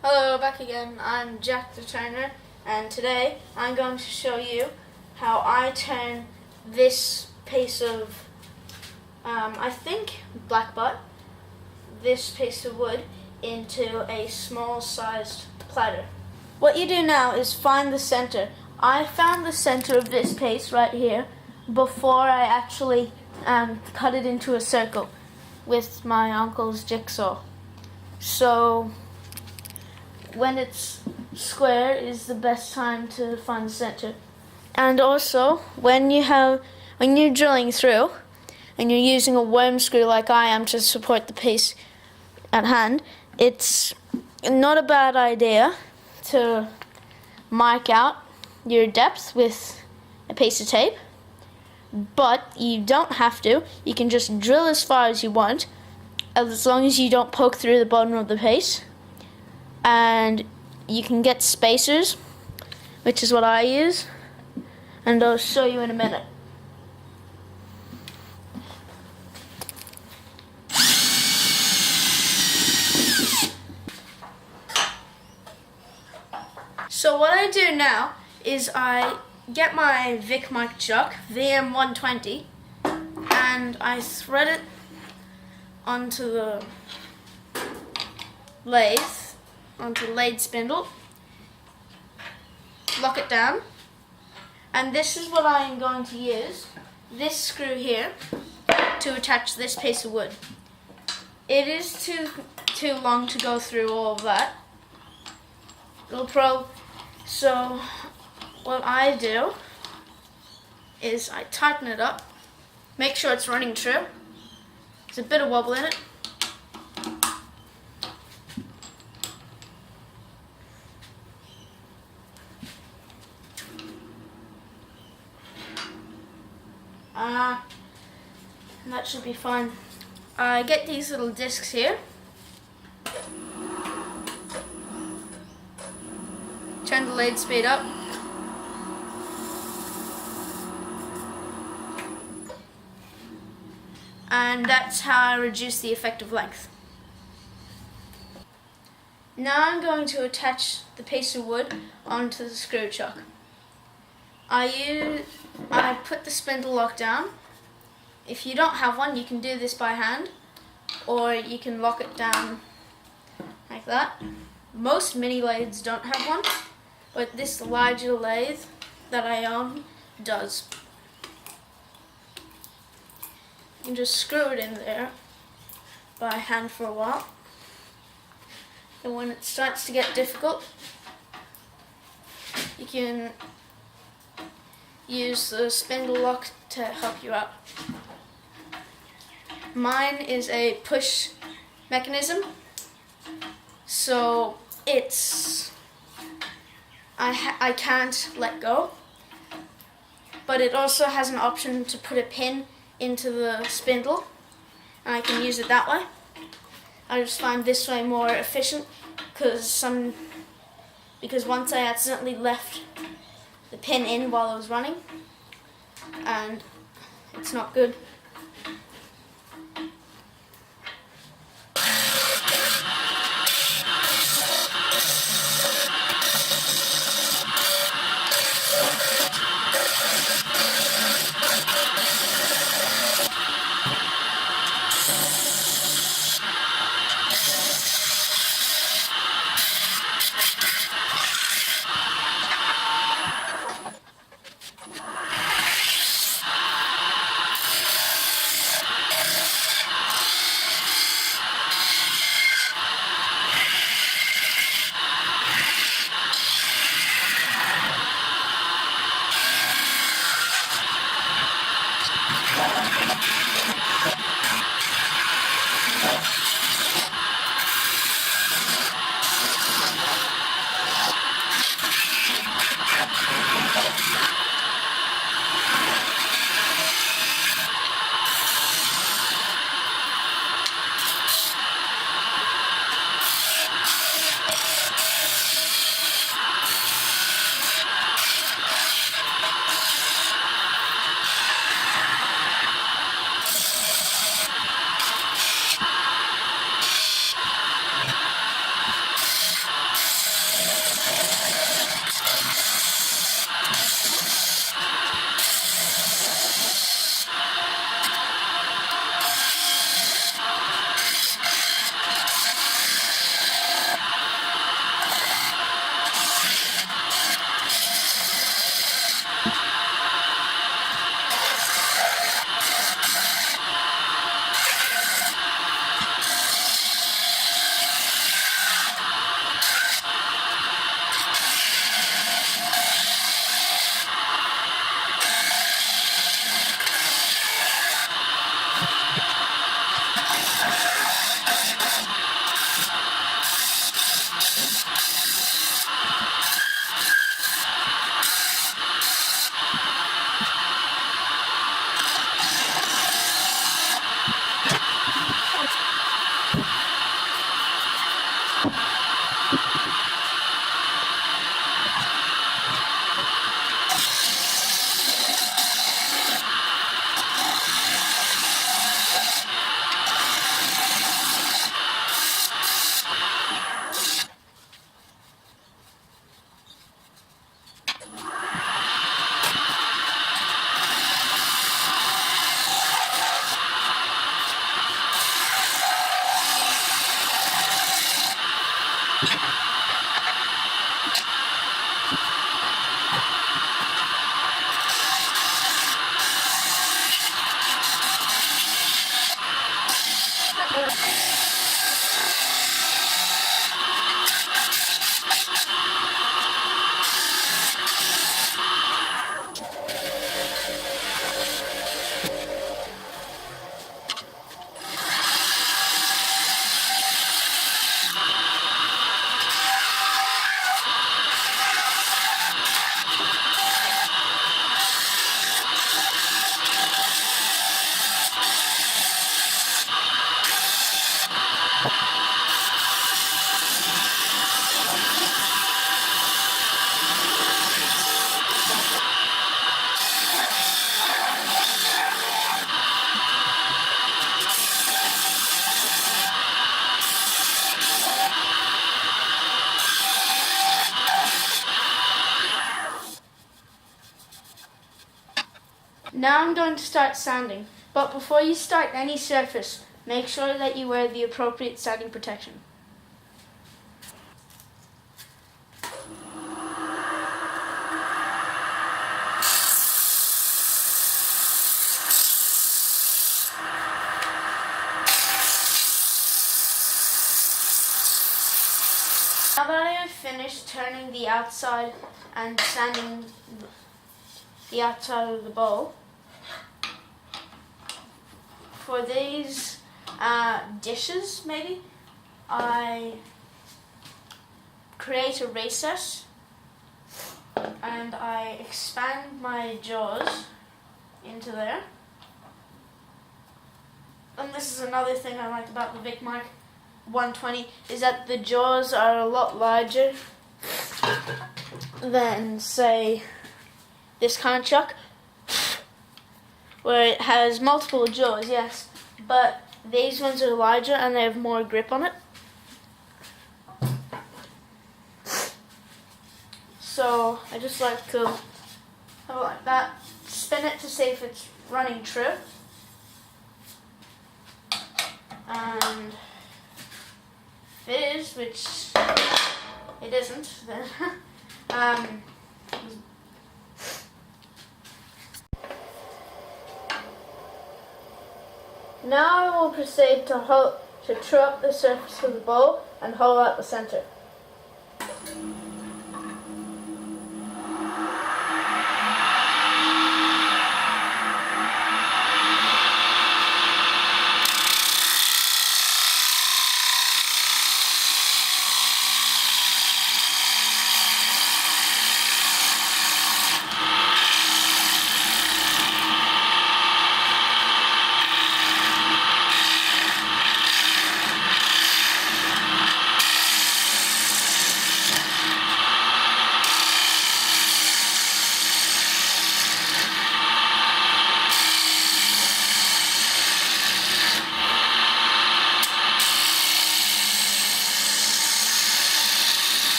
Hello, back again. I'm Jack the Turner, and today I'm going to show you how I turn this piece of, I think, black butt, this piece of wood, into a small-sized platter. What you do now is find the center. I found the center of this piece right here before I actually cut it into a circle with my uncle's jigsaw. So when it's square is the best time to find the center. And also when you're drilling through and you're using a worm screw like I am to support the piece at hand, it's not a bad idea to mark out your depth with a piece of tape, but you don't have to. You can just drill as far as you want, as long as you don't poke through the bottom of the piece. And you can get spacers, which is what I use, and I'll show you in a minute. So what I do now is I get my Vic mic chuck, VM120, and I thread it onto the lathe, onto the lathe spindle, lock it down, and this is what I am going to use, this screw here, to attach this piece of wood. It is too long to go through all of that. So what I do is I tighten it up, make sure it's running true. There's a bit of wobble in it. And that should be fine. I get these little discs here. Turn the lathe speed up. And that's how I reduce the effective length. Now I'm going to attach the piece of wood onto the screw chuck. I put the spindle lock down. If you don't have one, you can do this by hand, or you can lock it down like that. Most mini lathes don't have one, but this larger lathe that I own does. You can just screw it in there by hand for a while, and when it starts to get difficult, you can use the spindle lock to help you out. Mine is a push mechanism, so I can't let go, but it also has an option to put a pin into the spindle, and I can use it that way. I just find this way more efficient because once I accidentally left the pin in while I was running, and it's not good. Now I'm going to start sanding, but before you start any surface, make sure that you wear the appropriate sanding protection. Now that I have finished turning the outside and sanding the outside of the bowl, for these dishes maybe, I create a recess and I expand my jaws into there. And this is another thing I like about the Vic Mark 120, is that the jaws are a lot larger than, say, this kind of chuck, where it has multiple jaws, yes, but these ones are larger and they have more grip on it. So I just like to have it like that, spin it to see if it's running true, and if it is, which it isn't, then now I will proceed to true up the surface of the bowl and hollow out the center.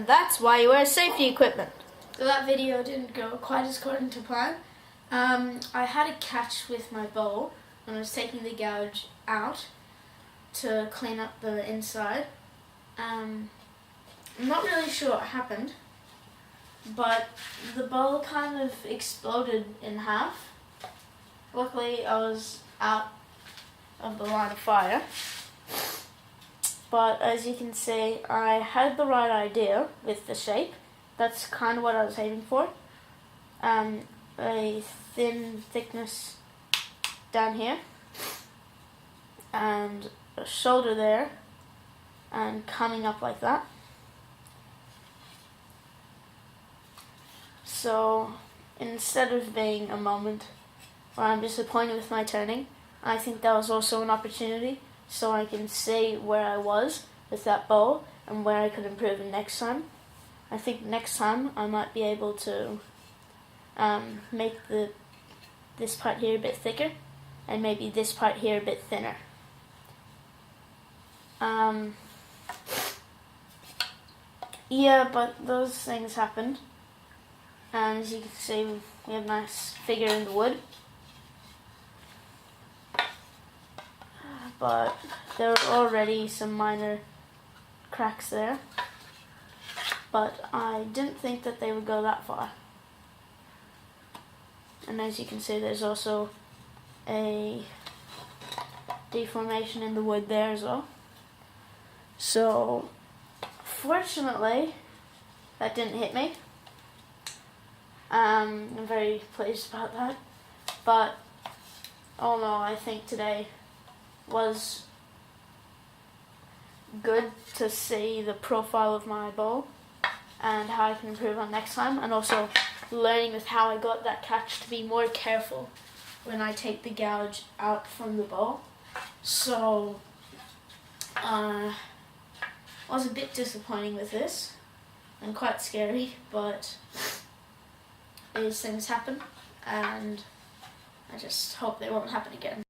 and that's why you wear safety equipment. So that video didn't go quite as according to plan. I had a catch with my bowl when I was taking the gouge out to clean up the inside. I'm not really sure what happened, but the bowl kind of exploded in half. Luckily I was out of the line of fire, but as you can see, I had the right idea with the shape. That's kind of what I was aiming for. A thin thickness down here, and a shoulder there, and coming up like that. So instead of being a moment where I'm disappointed with my turning, I think that was also an opportunity so I can see where I was with that bowl and where I could improve it next time. I think next time I might be able to make this part here a bit thicker and maybe this part here a bit thinner. Yeah, but those things happened, and as you can see, we have a nice figure in the wood. But there were already some minor cracks there, but I didn't think that they would go that far. And as you can see, there's also a deformation in the wood there as well. So fortunately that didn't hit me. I'm very pleased about that, but all in all, I think today was good to see the profile of my bowl and how I can improve on next time, and also learning with how I got that catch to be more careful when I take the gouge out from the bowl. So it was a bit disappointing with this and quite scary, but these things happen and I just hope they won't happen again.